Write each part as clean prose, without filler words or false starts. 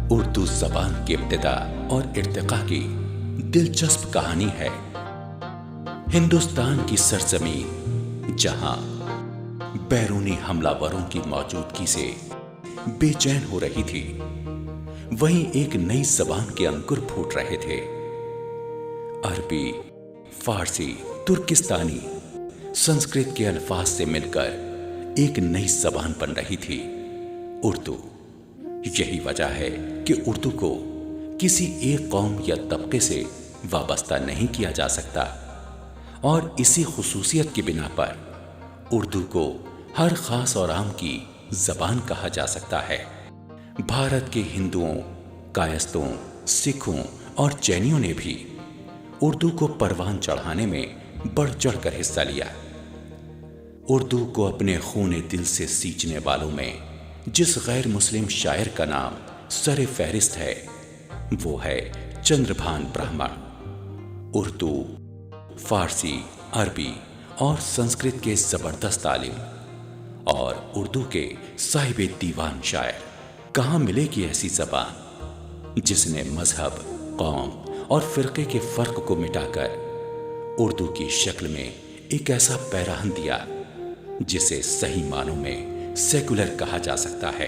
उर्दू ज़बान की इब्तिदा और इर्तिका की दिलचस्प कहानी है। हिंदुस्तान की सरजमीं जहां बैरूनी हमलावरों की मौजूदगी से बेचैन हो रही थी, वहीं एक नई ज़बान के अंकुर फूट रहे थे। अरबी, फारसी, तुर्किस्तानी, संस्कृत के अल्फाज से मिलकर एक नई ज़बान बन रही थी, उर्दू। यही वजह है कि उर्दू को किसी एक कौम या तबके से वाबस्ता नहीं किया जा सकता, और इसी खुसूसियत की बिना पर उर्दू को हर खास और आम की ज़बान कहा जा सकता है। भारत के हिंदुओं, कायस्तों, सिखों और जैनियों ने भी उर्दू को परवान चढ़ाने में बढ़ चढ़ कर हिस्सा लिया। उर्दू को अपने खूने दिल से सींचने वालों में जिस गैर मुस्लिम शायर का नाम सरे फहरिस्त है, वो है चंद्रभान ब्राह्मण। उर्दू, फारसी, अरबी और संस्कृत के जबरदस्त आलिम और उर्दू के साहिब दीवान शायर। कहाँ मिलेगी ऐसी ज़बान जिसने मजहब, कौम और फ़िरक़े के फ़र्क को मिटाकर उर्दू की शक्ल में एक ऐसा पैराहन दिया जिसे सही मानों में सेकुलर कहा जा सकता है।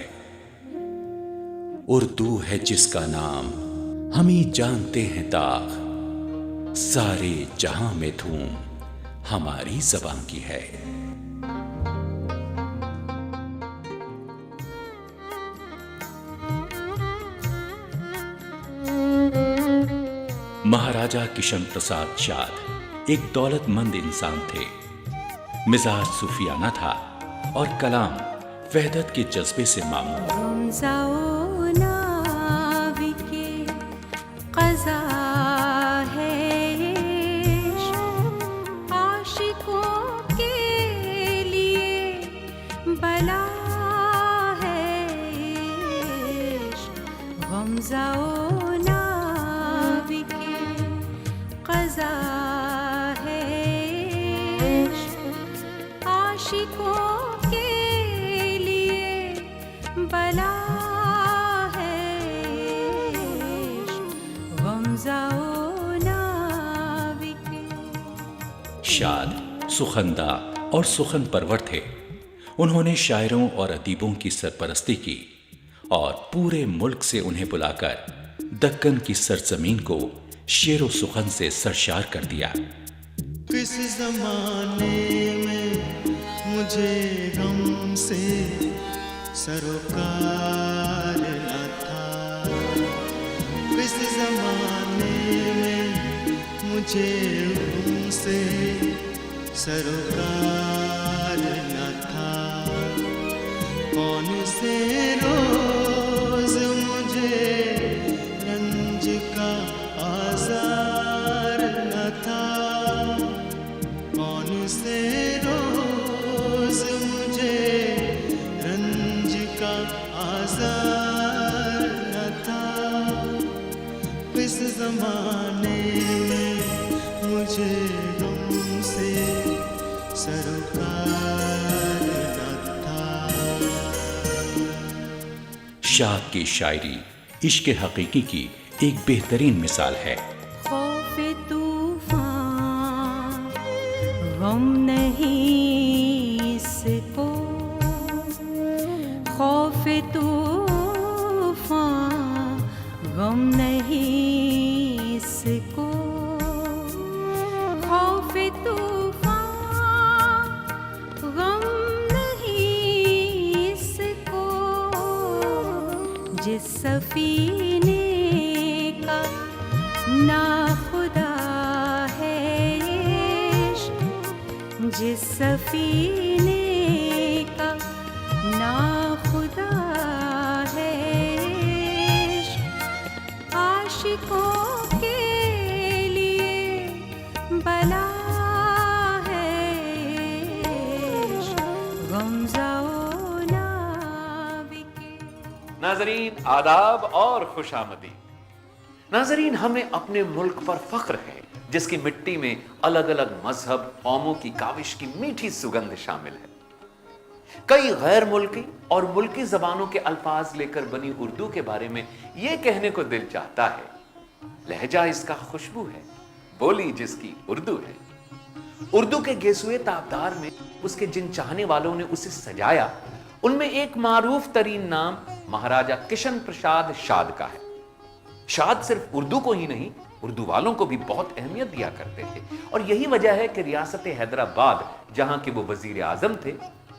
उर्दू है जिसका नाम हम ही जानते हैं दाग, सारे जहां में धूम हमारी ज़बान की है। महाराजा किशन प्रसाद शाद एक दौलतमंद इंसान थे। मिजाज सूफियाना था और कलाम वहदत के जज्बे से मामूर। शाद सुखंदा और सुखन परवर थे। उन्होंने शायरों और अदीबों की सरपरस्ती की और पूरे मुल्क से उन्हें बुलाकर दक्कन की सरजमीन को शेरो सुखन से सरशार कर दिया। किस ज़माने में मुझे गम से सरोकार न था, किस ज़माने में मुझे गम से सरोकार न था। कौन से रोज मुझे रंज का आज़ार न था, कौन से रोज मुझे रंज का आज़ार न था। इस ज़माने में मुझे गम से सरोकार न था। शाद की शायरी इश्क हकीकी की एक बेहतरीन मिसाल है। खौफ़े तूफ़ान गम नहीं इसको, खौफ़े तूफ़ान गम नहीं इसको, खौफ़े तूफान गम नहीं इसको, जिस सफीने का ना खुदा है इश्क, जिस सफीने का ना खुदा है इश्क, आशिकों के लिए बला है इश्क, गमज़ाओ ना बिके। नाजरीन आदाब और खुशामदी। नाजरीन, हमें अपने मुल्क पर फख्र है जिसकी मिट्टी में अलग अलग मजहब कौमों की काविश की मीठी सुगंध शामिल है। कई गैर मुल्की और मुल्की जबानों के अल्फाज लेकर बनी उर्दू के बारे में यह कहने को दिल चाहता है, लहजा इसका खुशबू है, बोली जिसकी उर्दू है। उर्दू के गेसुए ताबदार में उसके जिन चाहने वालों ने उसे सजाया, उनमें एक मारूफ तरीन नाम महाराजा किशन प्रसाद शाद का है। शाद सिर्फ उर्दू को ही नहीं, उर्दू वालों को भी बहुत अहमियत दिया करते थे, और यही वजह है कि रियासत हैदराबाद, जहां के वो वजीर आजम थे,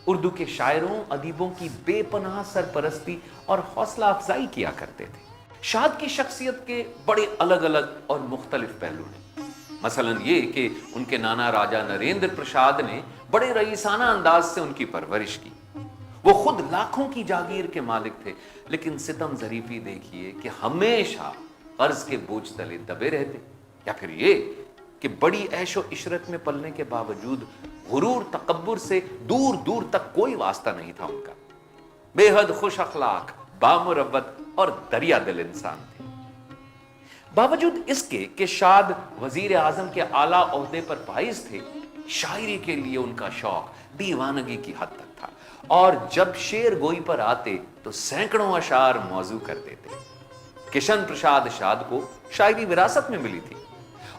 उर्दू के शायरों अदीबों की बेपनाह सरपरस्ती और हौसला अफजाई किया करते थे। शाद की शख्सियत के बड़े अलग अलग और मुख्तलिफ पहलू हैं। मसलन ये कि उनके नाना राजा नरेंद्र प्रसाद ने बड़े रईसाना अंदाज से उनकी परवरिश की। वो खुद लाखों की जागीर के मालिक थे, लेकिन सितम ज़रीफ़ी देखिए कि हमेशा कर्ज के बोझ तले दबे रहते, या फिर ये कि बड़ी ऐशो इशरत में पलने के बावजूद गुरूर तकब्बुर से दूर दूर तक कोई वास्ता नहीं था उनका। बेहद खुश अखलाक, बामुरव्वत और दरिया दिल इंसान थे। बावजूद इसके कि शाद वजीर आजम के आला ओहदे पर फाइज थे, शायरी के लिए उनका शौक दीवानगी की हद तक था, और जब शेर गोई पर आते तो सैकड़ों अशार मौजू कर देते। किशन प्रसाद शाद को शायरी विरासत में मिली थी,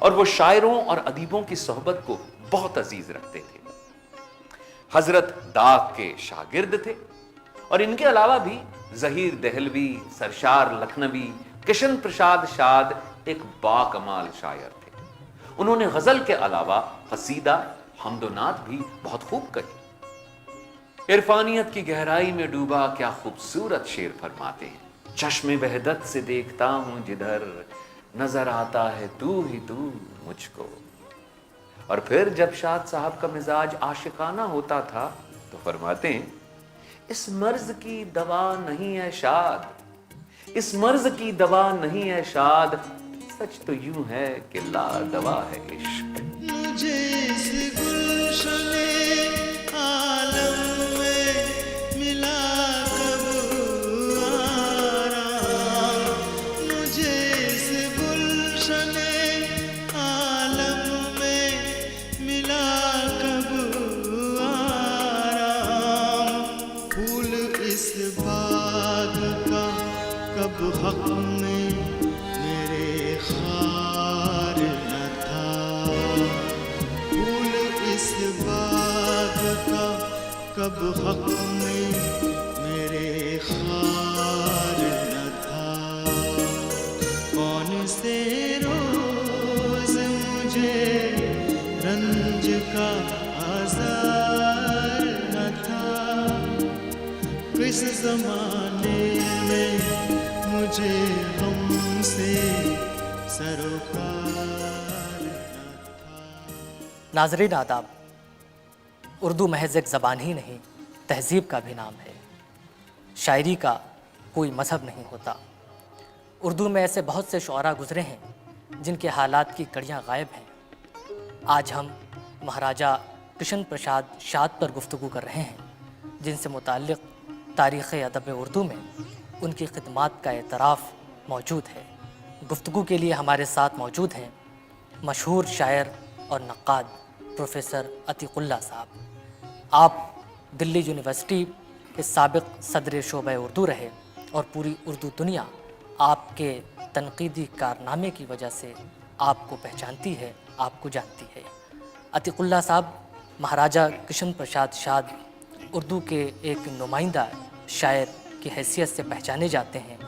और वो शायरों और अदीबों की सोहबत को बहुत अजीज रखते थे। हजरत दाग के शागिर्द थे, और इनके अलावा भी जहीर दहलवी, सरशार लखनवी, किशन प्रसाद शाद एक बाकमाल शायर थे। उन्होंने गजल के अलावा कसीदा, हमदोनात भी बहुत खूब कही। इरफानियत की गहराई में डूबा क्या खूबसूरत शेर फरमाते हैं, चश्मे वहदत से देखता हूं जिधर, नजर आता है तू ही तू मुझको। और फिर जब शाद साहब का मिजाज आशिकाना होता था तो फरमाते हैं, इस मर्ज की दवा नहीं है शाद, इस मर्ज की दवा नहीं है शाद, सच तो यूं है कि ला दवा है इश्क। मुझे इस गुलशने आलम में मिला कब आराम, मुझे इस गुलशने आलम में मिला कब आराम, फूल इस बाग का कब हक में मेरे खार न था, फूल इस बाग का कब हक में मेरे खार न था, कौन से रोज मुझे रंज का आज़ार न था, किस ज़माने में मुझे गम से सरोकार न था। नाज़रीन आदाब। उर्दू महज एक ज़बान ही नहीं, तहज़ीब का भी नाम है। शायरी का कोई मज़हब नहीं होता। उर्दू में ऐसे बहुत से शुअरा गुज़रे हैं जिनके हालात की कड़ियाँ गायब हैं। आज हम महाराजा किशन प्रसाद शाद पर गुफ्तगू कर रहे हैं, जिनसे मुताल्लिक़ तारीख़ अदब उर्दू में उनकी खिदमात का एतराफ़ मौजूद है। गुफ्तगू के लिए हमारे साथ मौजूद हैं मशहूर शायर और नक्काद प्रोफेसर अतीकुल्ला साहब। आप दिल्ली यूनिवर्सिटी के साबिक़ सदर शोबा उर्दू रहे, और पूरी उर्दू दुनिया आपके तनक़ीदी कारनामे की वजह से आपको पहचानती है, आपको जानती है। अतीकुल्ला साहब महाराजा किशन प्रसाद शाद उर्दू के एक नुमाइंदा शायर की हैसियत से पहचाने जाते हैं,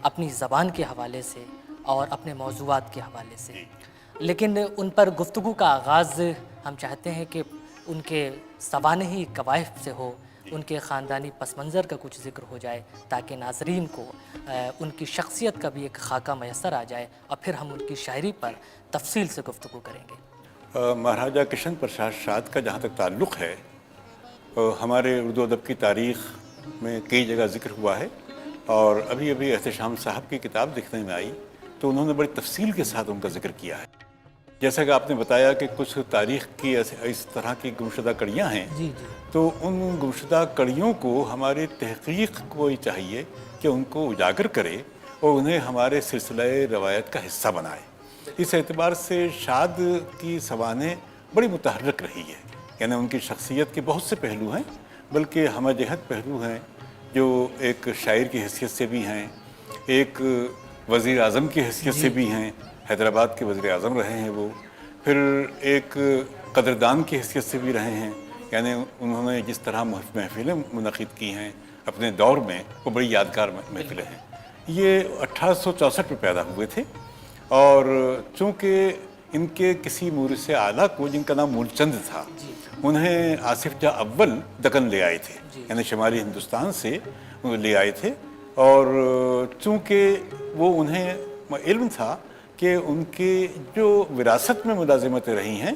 अपनी ज़बान के हवाले से और अपने मौज़ूआत के हवाले से। लेकिन उन पर गुफ्तगू का आगाज़ ہم چاہتے ہیں کہ ان کے سوانحی قوائف سے ہو، ان کے خاندانی پس منظر کا کچھ ذکر ہو جائے، تاکہ ناظرین کو ان کی شخصیت کا بھی ایک خاکہ میسر آ جائے، اور پھر ہم ان کی شاعری پر تفصیل سے گفتگو کریں گے۔ مہاراجہ کرشن پرساد شاد کا جہاں تک تعلق ہے، ہمارے اردو ادب کی تاریخ میں کئی جگہ ذکر ہوا ہے، اور ابھی ابھی احتشام صاحب کی کتاب دیکھنے میں آئی تو انہوں نے بڑی تفصیل کے ساتھ ان کا ذکر کیا ہے۔ جیسا کہ آپ نے بتایا کہ کچھ تاریخ کی اس طرح کی گمشدہ کڑیاں ہیں، جی جی تو ان گمشدہ کڑیوں کو ہماری تحقیق کو ہی چاہیے کہ ان کو اجاگر کرے اور انہیں ہمارے سلسلہ روایت کا حصہ بنائے۔ اس اعتبار سے شاد کی سوانح بڑی متحرک رہی ہے، یعنی ان کی شخصیت کے بہت سے پہلو ہیں، بلکہ ہمہ جہت پہلو ہیں جو ایک شاعر کی حیثیت سے بھی ہیں، ایک وزیر اعظم کی حیثیت سے بھی ہیں، حیدرآباد کے وزیر اعظم رہے ہیں وہ، پھر ایک قدردان کی حیثیت سے بھی رہے ہیں، یعنی انہوں نے جس طرح محفلیں منعقد کی ہیں اپنے دور میں، وہ بڑی یادگار محفلیں ہیں۔ یہ 1864 میں پیدا ہوئے تھے، اور چونکہ ان کے کسی مورث اعلیٰ کو، جن کا نام مول چند تھا، انہیں آصف جاہ اول دکن لے آئے تھے، یعنی شمالی ہندوستان سے لے آئے تھے، اور چونکہ وہ انہیں علم تھا کہ ان کی جو وراثت میں ملازمتیں رہی ہیں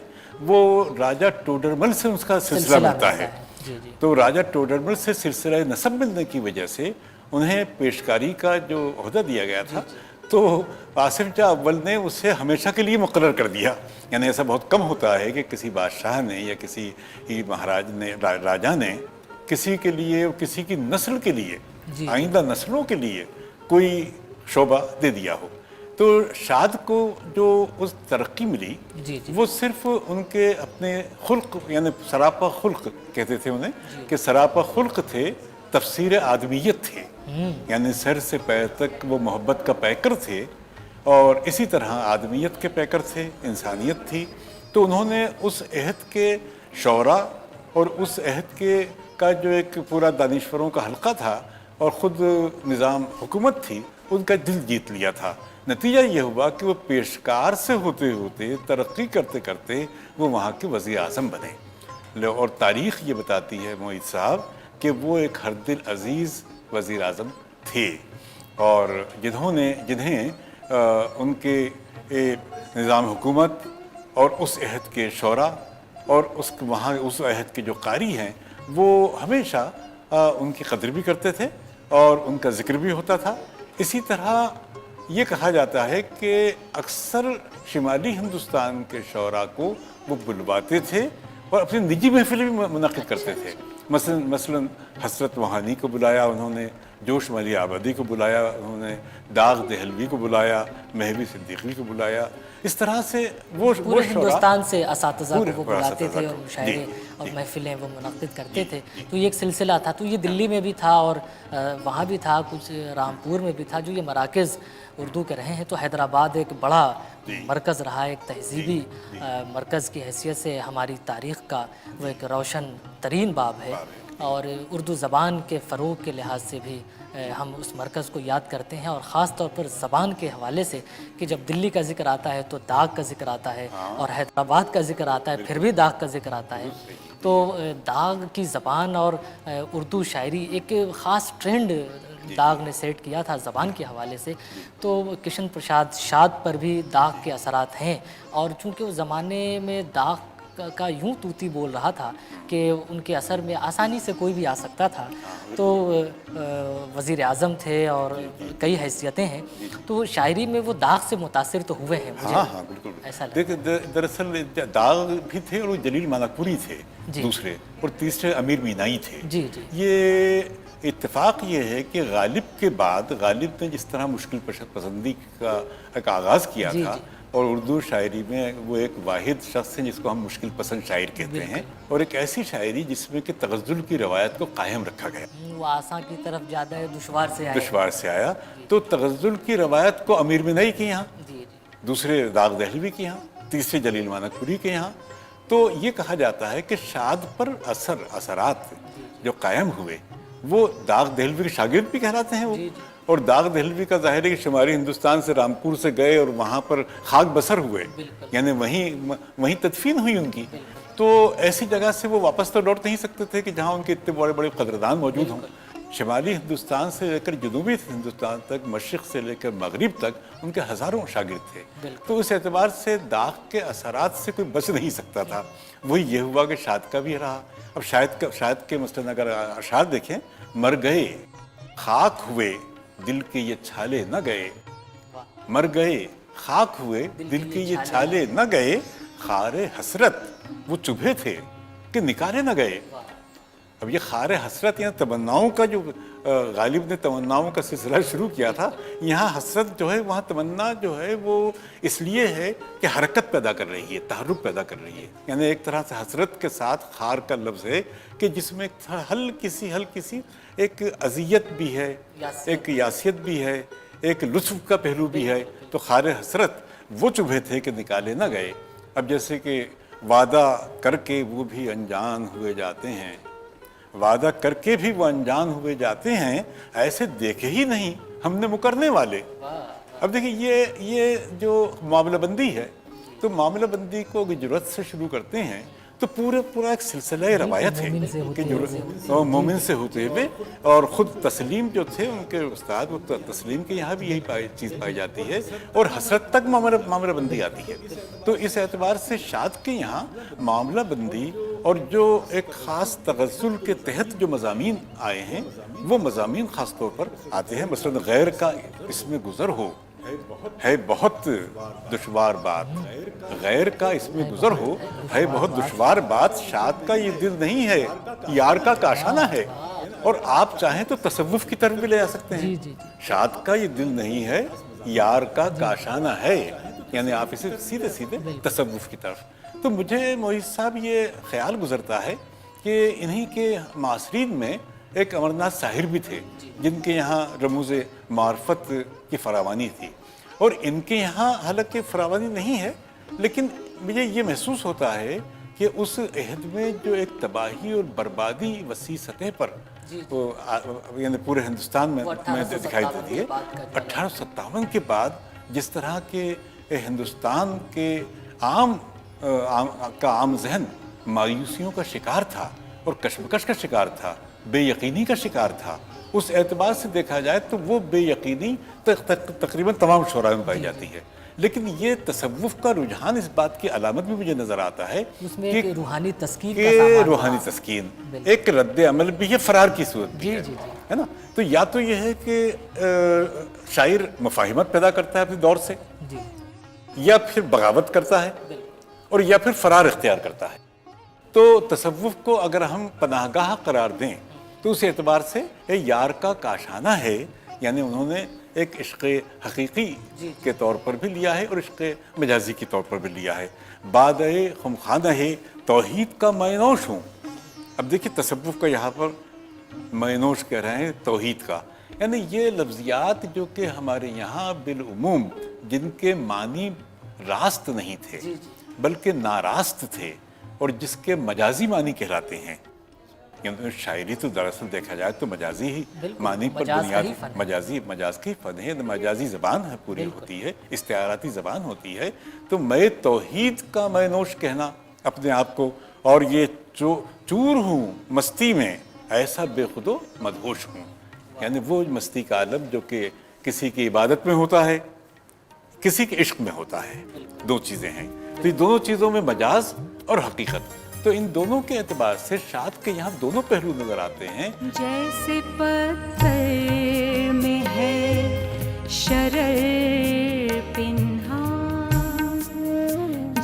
وہ راجہ ٹوڈرمل سے اس کا سلسلہ ملتا ہے، تو راجہ ٹوڈرمل سے سلسلہ نسب ملنے کی وجہ سے انہیں پیشکاری کا جو عہدہ دیا گیا تھا، تو آصف جاہ اول نے اسے ہمیشہ کے لیے مقرر کر دیا۔ یعنی ایسا بہت کم ہوتا ہے کہ کسی بادشاہ نے یا کسی مہاراج نے، راجہ نے کسی کے لیے، کسی کی نسل کے لیے، آئندہ نسلوں کے لیے کوئی شعبہ دے دیا ہو۔ تو شاد کو جو اس ترقی ملی وہ صرف ان کے اپنے خلق، یعنی سراپا خلق کہتے تھے انہیں، کہ سراپا خلق تھے، تفسیر آدمیت تھے، یعنی سر سے پیر تک وہ محبت کا پیکر تھے، اور اسی طرح آدمیت کے پیکر تھے، انسانیت تھی۔ تو انہوں نے اس عہد کے شعراء اور اس عہد کے کا جو ایک پورا دانشوروں کا حلقہ تھا اور خود نظام حکومت تھی، ان کا دل جیت لیا تھا۔ نتیجہ یہ ہوا کہ وہ پیشکار سے ہوتے ہوتے ترقی کرتے کرتے وہ وہاں کے وزیر اعظم بنے، اور تاریخ یہ بتاتی ہے معید صاحب کہ وہ ایک ہر دل عزیز وزیر اعظم تھے، اور جنہیں ان کے نظام حکومت اور اس عہد کے شعراء اور وہاں اس عہد کے جو قاری ہیں وہ ہمیشہ ان کی قدر بھی کرتے تھے اور ان کا ذکر بھی ہوتا تھا۔ اسی طرح یہ کہا جاتا ہے کہ اکثر شمالی ہندوستان کے شعراء کو وہ بلواتے تھے اور اپنی نجی محفلیں بھی منعقد کرتے تھے۔ مثلا حسرت وہانی کو بلایا انہوں نے، جوش ملی آبادی کو بلایا انہوں نے، داغ دہلوی کو بلایا، مہوی صدیقی کو بلایا۔ اس طرح سے وہ پورے ہندوستان سے اساتذہ کو وہ بلاتے تھے اور جی مشاعرے اور محفلیں وہ منعقد کرتے تھے۔ تو یہ ایک سلسلہ تھا، تو یہ دلی میں بھی تھا اور وہاں بھی تھا، کچھ رامپور میں بھی تھا، جو یہ مراکز اردو کے رہے ہیں۔ تو حیدرآباد ایک بڑا مرکز رہا، ایک تہذیبی مرکز کی حیثیت سے ہماری تاریخ کا وہ ایک روشن ترین باب ہے، اور اردو زبان کے فروغ کے لحاظ سے بھی ہم اس مرکز کو یاد کرتے ہیں، اور خاص طور پر زبان کے حوالے سے کہ جب دلی کا ذکر آتا ہے تو داغ کا ذکر آتا ہے، اور حیدرآباد کا ذکر آتا ہے پھر بھی داغ کا ذکر آتا ہے۔ تو داغ کی زبان اور اردو شاعری ایک خاص ٹرینڈ داغ نے سیٹ کیا تھا زبان کے حوالے سے۔ تو کرشن پرساد شاد پر بھی داغ کے اثرات ہیں، اور چونکہ اس زمانے میں داغ کا یوں توتی بول رہا تھا کہ ان کے اثر میں آسانی سے کوئی بھی آ سکتا تھا، تو وزیر اعظم تھے اور کئی حیثیتیں ہیں، تو شاعری میں وہ داغ سے متاثر تو ہوئے ہیں۔ مجھے ہاں بالکل ایسا لگتا ہے۔ دراصل داغ بھی تھے اور وہ جلیل مانکپوری تھے دوسرے، اور تیسرے امیر مینائی تھے۔ یہ اتفاق یہ ہے کہ غالب کے بعد، غالب نے جس طرح مشکل پسندی کا ایک آغاز کیا تھا، اور اردو شاعری میں وہ ایک واحد شخص ہیں جس کو ہم مشکل پسند شاعر کہتے ہیں، اور ایک ایسی شاعری جس میں کہ تغزل کی روایت کو قائم رکھا گیا، وہ آسان کی طرف زیادہ ہے، دشوار سے آیا۔ تو تغزل کی روایت کو امیر مینائی کے یہاں، دوسرے داغ دہلوی کے یہاں، تیسرے جلیل مانکپوری کے یہاں۔ تو یہ کہا جاتا ہے کہ شاد پر اثرات جو قائم ہوئے وہ داغ دہلوی کے شاگرد بھی کہلاتے ہیں وہ، اور داغ دہلوی کا ظاہر ہے کہ شمالی ہندوستان سے رامپور سے گئے اور وہاں پر خاک بسر ہوئے، یعنی وہیں تدفین ہوئی ان کی. تو ایسی جگہ سے وہ واپس تو لوٹ نہیں سکتے تھے کہ جہاں ان کے اتنے بڑے بڑے قدردان موجود ہوں. شمالی ہندوستان سے لے کر جنوبی ہندوستان تک، مشرق سے لے کر مغرب تک ان کے ہزاروں شاگرد تھے. تو اس اعتبار سے داغ کے اثرات سے کوئی بچ نہیں سکتا تھا. وہی یہ ہوا کہ شاد کا بھی رہا. اب شاید کے مثلاً اگر اشعار دیکھیں، مر گئے خاک ہوئے دل کے یہ چھالے نہ گئے، مر گئے خاک ہوئے دل کے یہ چھالے نہ گئے، خار حسرت وہ چبھے تھے کہ نکالے نہ گئے. اب یہ خار حسرت یہاں تمناؤں کا جو غالب نے تمناؤں کا سلسلہ شروع کیا تھا، یہاں حسرت جو ہے، وہاں تمنا جو ہے وہ اس لیے ہے کہ حرکت پیدا کر رہی ہے، تحرک پیدا کر رہی ہے. یعنی ایک طرح سے حسرت کے ساتھ خار کا لفظ ہے کہ جس میں ہلکی سی ایک اذیت بھی ہے، ایک یاسیت بھی ہے، ایک لطف کا پہلو بھی ہے. تو خار حسرت وہ چبھے تھے کہ نکالے نہ گئے. اب جیسے کہ وعدہ کر کے وہ بھی انجان ہوئے جاتے ہیں، وعدہ کر کے بھی وہ انجان ہوئے جاتے ہیں، ایسے دیکھے ہی نہیں ہم نے مکرنے والے. اب دیکھیں یہ جو معاملہ بندی ہے، تو معاملہ بندی کو ضرورت سے شروع کرتے ہیں تو پورا ایک سلسلہ روایت ہے کہ مومن سے ہوتے ہوئے. اور خود تسلیم جو تھے ان کے استاد، وہ تسلیم کے یہاں بھی یہی چیز پائی جاتی ہے، اور حسرت تک معاملہ بندی آتی ہے. تو اس اعتبار سے شاد کے یہاں معاملہ بندی اور جو ایک خاص تغزل کے تحت جو مضامین آئے ہیں، وہ مضامین خاص طور پر آتے ہیں. مثلا غیر کا اس میں گزر ہو ہے بہت دشوار بات، غیر کا اس میں گزر ہو ہے بہت دشوار بات، شاد کا یہ دل نہیں ہے یار کا کاشانہ ہے. اور آپ چاہیں تو تصوف کی طرف بھی لے جا سکتے ہیں. شاد کا یہ دل نہیں ہے یار کا کاشانہ ہے، یعنی آپ اسے سیدھے تصوف کی طرف. تو مجھے معیز صاحب یہ خیال گزرتا ہے کہ انہی کے معاصرین میں ایک امرناتھ ساحر بھی تھے، جن کے یہاں رموز معرفت کی فراوانی تھی. اور ان کے یہاں حالانکہ فراوانی نہیں ہے، لیکن مجھے یہ محسوس ہوتا ہے کہ اس عہد میں جو ایک تباہی اور بربادی وسیع سطح پر یعنی پورے ہندوستان میں دکھائی دیتی ہے، 1857 کے بعد جس طرح کے ہندوستان کے عام ذہن مایوسیوں کا شکار تھا اور کشمکش کا شکار تھا، بے یقینی کا شکار تھا، اس اعتبار سے دیکھا جائے تو وہ بے یقینی تقریباً تمام شعراء میں پائی جاتی ہے. لیکن یہ تصوف کا رجحان اس بات کی علامت بھی مجھے نظر آتا ہے کہ روحانی تسکین روحانی تسکین ایک رد عمل بھی ہے، فرار کی صورت بھی ہے نا. تو یا تو یہ ہے کہ شاعر مفاہمت پیدا کرتا ہے اپنے دور سے، یا پھر بغاوت کرتا ہے، اور یا پھر فرار اختیار کرتا ہے. تو تصوف کو اگر ہم پناہ گاہ قرار دیں تو اس اعتبار سے یار کا کاشانہ ہے، یعنی انہوں نے ایک عشق حقیقی کے طور پر بھی لیا ہے اور عشق مجازی کے طور پر بھی لیا ہے. بادئے خمخانہ ہے توحید کا مینوش ہوں. اب دیکھیے تصوف کا یہاں پر مینوش کہہ رہے ہیں توحید کا، یعنی یہ لفظیات جو کہ ہمارے یہاں بالعموم جن کے معنی راست نہیں تھے بلکہ ناراست تھے، اور جس کے مجازی معنی کہلاتے ہیں. یعنی شاعری تو دراصل دیکھا جائے تو مجازی ہی معنی پر بنیاد، مجاز کی فن ہے، مجازی زبان ہے، پوری ہوتی ہے، استعاراتی زبان ہوتی ہے. تو میں توحید کا مینوش کہنا اپنے آپ کو، اور یہ چور ہوں مستی میں ایسا بے خود و مدہوش ہوں، یعنی وہ مستی کا عالم جو کہ کسی کی عبادت میں ہوتا ہے، کسی کے عشق میں ہوتا ہے. دو چیزیں ہیں. تو یہ دونوں چیزوں میں مجاز اور حقیقت، تو ان دونوں کے اعتبار سے شاد کے یہاں دونوں پہلو نظر آتے ہیں. جیسے پتھر میں ہے شرر پنہاں،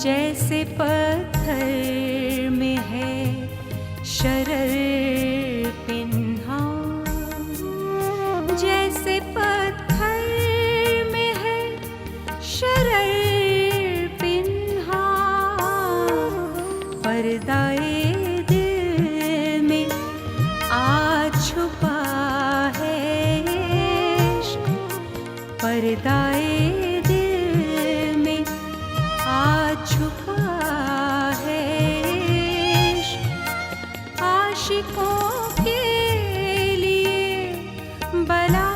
جیسے پتھر میں ہے شرر پنہاں، جیسے پتھر میں ہے شرر پردائے دل میں آ چھپا ہے عشق، پردائے دل میں آ چھپا ہے عشق، عاشقوں کے لیے بلا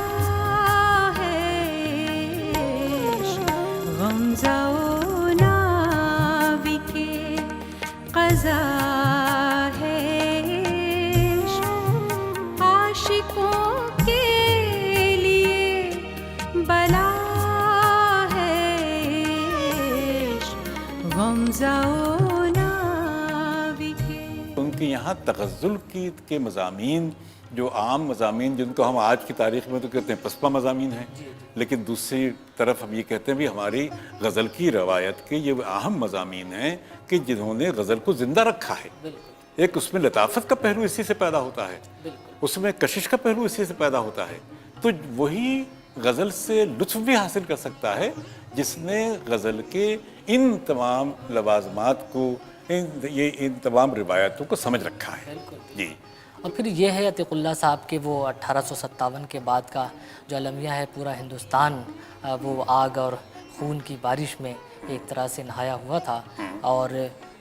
सजा है इश्क, आशिकों के लिए बला है इश्क, गमज़ाओ नावी के। उनके यहाँ तगज़्ज़ुल के मज़ामीन, जो आम मज़ामीन जिनको हम आज की तारीख़ में तो कहते हैं पसपा मज़ामीन हैं, लेकिन दूसरी तरफ हम ये कहते हैं भी हमारी गज़ल की रवायत के ये अहम मज़ामीन हैं कि जिन्होंने गज़ल को ज़िंदा रखा है। एक उसमें लताफ़त का पहलू इसी से पैदा होता है, उसमें कशिश का पहलू इसी से पैदा होता है। तो वही गज़ल से लुत्फ़ भी हासिल कर सकता है जिसने गज़ल के इन तमाम लवाज़मात को, इन तमाम रिवायतों को समझ रखा है। जी। और फिर ये है अतीकुल्लाह साहब के वो 1857 के बाद का जो अलमिया है, पूरा हिंदुस्तान वो आग और खून की बारिश में एक तरह से नहाया हुआ था और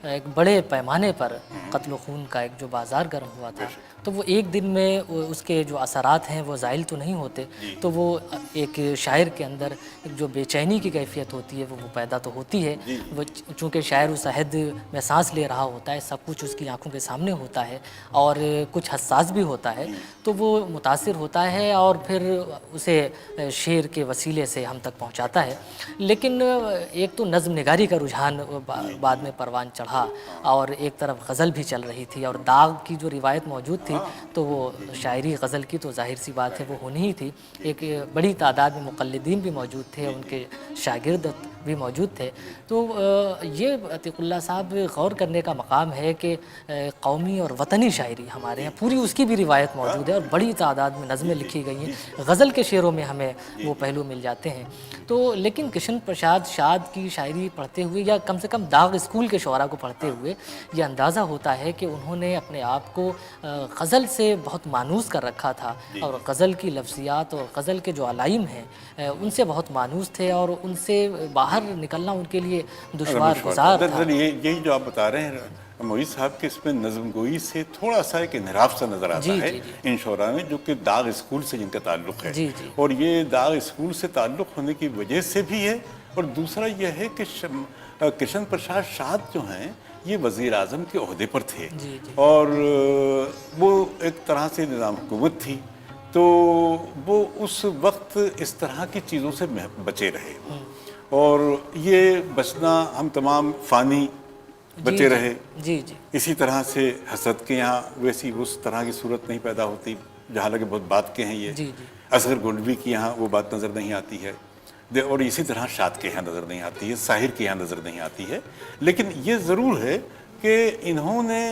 एक बड़े पैमाने पर कत्ल खून का एक जो बाज़ार गर्म हुआ था, तो वो एक दिन में उसके जो असरात हैं वो ज़ाइल तो नहीं होते, तो वो एक शायर के अंदर एक जो बेचैनी की कैफियत होती है वो पैदा तो होती है। वो चूँकि शायर उस अहद में सांस ले रहा होता है, सब कुछ उसकी आंखों के सामने होता है और कुछ हसास भी होता है, तो वो मुतासिर होता है और फिर उसे शेर के वसीले से हम तक पहुँचाता है। लेकिन एक तो नज़्म निगारी का रुझान बाद में परवान चढ़ा और एक तरफ गज़ल भी चल रही थी और दाग की जो रिवायत मौजूद थी, तो वो शायरी गज़ल की तो ज़ाहिर सी बात है वो होनी ही थी। एक बड़ी तादाद में मुक़ल्लिदीन भी मौजूद थे, उनके शागिर्द भी मौजूद थे। तो ये अतीकुल्लाह साहब गौर करने का मकाम है कि कौमी और वतनी शायरी हमारे यहाँ पूरी उसकी भी रिवायत मौजूद है और बड़ी तादाद में नज़में लिखी गई हैं। गज़ल के शेरों में हमें वो पहलू मिल जाते हैं। तो लेकिन किशन प्रसाद शाद की शायरी पढ़ते हुए या कम से कम दाग स्कूल के शुअरा को पढ़ते हुए ये अंदाज़ा होता है कि उन्होंने अपने आप को गज़ल से बहुत मानूस कर रखा था और गज़ल की लफ्ज़ियात और गज़ल के जो अलाइम हैं उनसे बहुत मानूस थे और उनसे बाहर निकलना उनके लिए दुश्वार गुज़ार था। यही जो आप बता रहे हैं मोई साहब के, इसमें नज़्म गोई से थोड़ा सा एक इनहराफ सा नज़र आता है इन शोरा में, जो कि दाग स्कूल से जिनका ताल्लुक़ है। और ये दाग स्कूल से ताल्लुक़ होने की वजह से भी है और दूसरा यह है कि किशन प्रसाद शाद जो हैं ये वज़ीर आज़म के ओहदे पर थे और वो एक तरह से निज़ाम हुकूमत थी, तो वो उस वक्त इस तरह की चीज़ों से बचे रहे और ये बचना हम तमाम फ़ानी बचे रहे। इसी तरह से हसद के यहाँ वैसी उस तरह की सूरत नहीं पैदा होती, जहाँ लगे बहुत बात के हैं ये। असगर गोल्डवी की यहाँ वो बात नज़र नहीं आती है और इसी तरह शाद के यहाँ नज़र नहीं आती है, साहिर के यहाँ नज़र नहीं आती है। लेकिन ये ज़रूर है कि इन्होंने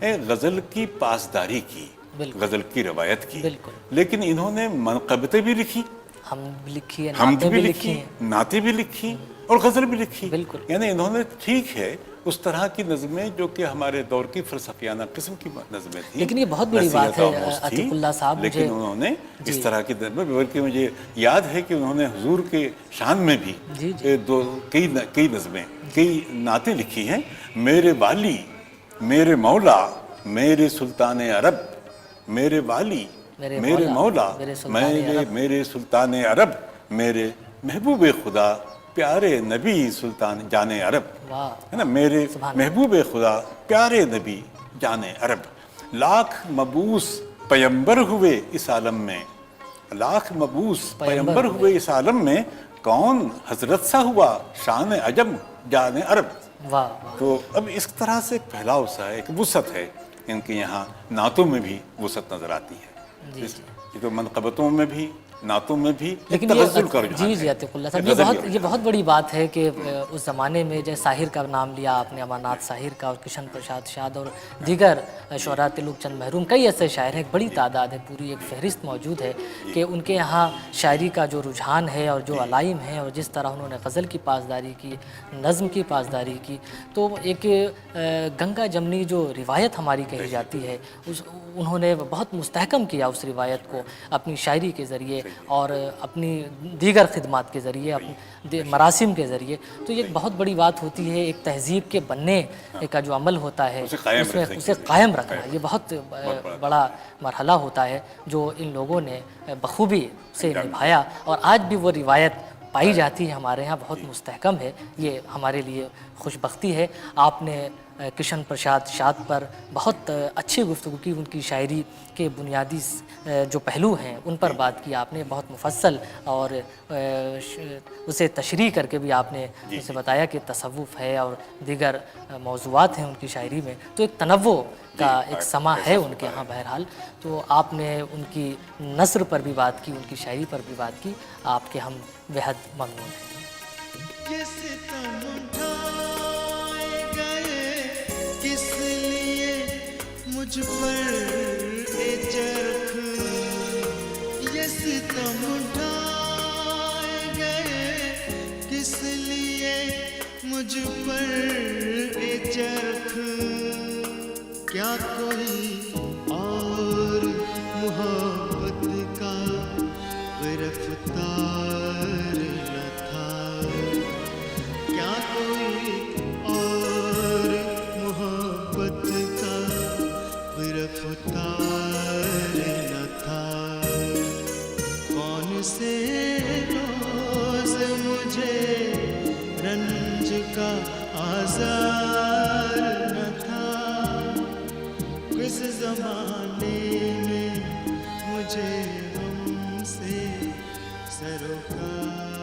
गज़ल की पासदारी की, गज़ल की रवायत की, लेकिन इन्होंने मनक़बतें भी लिखी, हमद भी लिखी, नाते भी लिखी और गज़ल भी लिखी। यानी इन्होंने ठीक है उस तरह की नज़में जो कि हमारे दौर की फ़लसफ़ियाना किस्म की नज़में थी, लेकिन ये बहुत बड़ी बात है अतीकुल्लाह साहब, लेकिन उन्होंने इस तरह की नज़में, बल्कि मुझे याद है कि उन्होंने हुजूर के शान में भी कई नज़में, कई नातें लिखी हैं। मेरे वाली, मेरे मौला, मेरे सुल्तान अरब, मेरे वाली, मेरे मौला, मेरे सुल्तान अरब, मेरे महबूब खुदा, प्यारे नबी सुल्तान जाने अरब, है ना, मेरे महबूब खुदा, प्यारे नबी जाने अरब। लाख मबूस पैगंबर हुए इस आलम में, लाख मबूस पैगंबर हुए इस आलम में, कौन हजरत सा हुआ शान अजम जाने अरब। तो अब इस तरह से एक फैलाव सा है, एक वुसअत है इनके यहाँ। नातों में भी वुसअत नज़र आती है, ये तो मनक़बतों में भी, नातों में भी। लेकिन जी अतीकुल्लाह साहब, ये बहुत बड़ी बात है कि उस ज़माने में जैसे साहिर का नाम लिया आपने, अमरनाथ साहिर का और किशन प्रसाद शाद और दीगर शोरा तिलुक चंद महरूम, कई ऐसे शायर हैं, एक बड़ी तादाद है, पूरी एक फहरिस्त मौजूद है कि उनके यहाँ शायरी का जो रुझान है और जो अलाइम है और जिस तरह उन्होंने गज़ल की पासदारी की, नज़्म की पासदारी की, तो एक गंगा जमनी जो रिवायत हमारी कही जाती है उन्होंने बहुत मुस्तहकम किया उस रिवायत को अपनी शायरी के ज़रिए और अपनी दीगर खिदमात के ज़रिए, अपने मरासिम के ज़रिए। तो ये एक बहुत बड़ी बात होती है, एक तहज़ीब के बनने का जो अमल होता है उसमें उसे कायम रखना, ये बहुत बड़ा मरहला होता है जो इन लोगों ने बखूबी से निभाया और आज भी वो रिवायत पाई जाती है हमारे यहाँ, बहुत मुस्तहकम है। ये हमारे लिए خوش بختی ہے. آپ نے کشن پرساد شاد پر بہت اچھی گفتگو کی. ان کی شاعری کے بنیادی جو پہلو ہیں ان پر بات کی آپ نے, بہت مفصل, اور اسے تشریح کر کے بھی آپ نے اسے بتایا کہ تصوف ہے اور دیگر موضوعات ہیں ان کی شاعری میں. تو ایک تنوع کا ایک سما ہے ان کے ہاں بہرحال. تو آپ نے ان کی نثر پر بھی بات کی, ان کی شاعری پر بھی بات کی. آپ کے ہم بےحد ممنون ہیں. یہ ستم اٹھائے گئے کس لیے مجھ پر اے چرخ, یہ ستم اٹھائے گئے کس لیے مجھ پر اے چرخ, کیا کوئی اور محبت کا گرفتار نہ تھا, کیا کوئی اور محبت کا گرفتار نہ تھا, کون سے روز مجھے رنج کا آزار نہ تھا, کس زمانے میں مجھے غم سے سروکار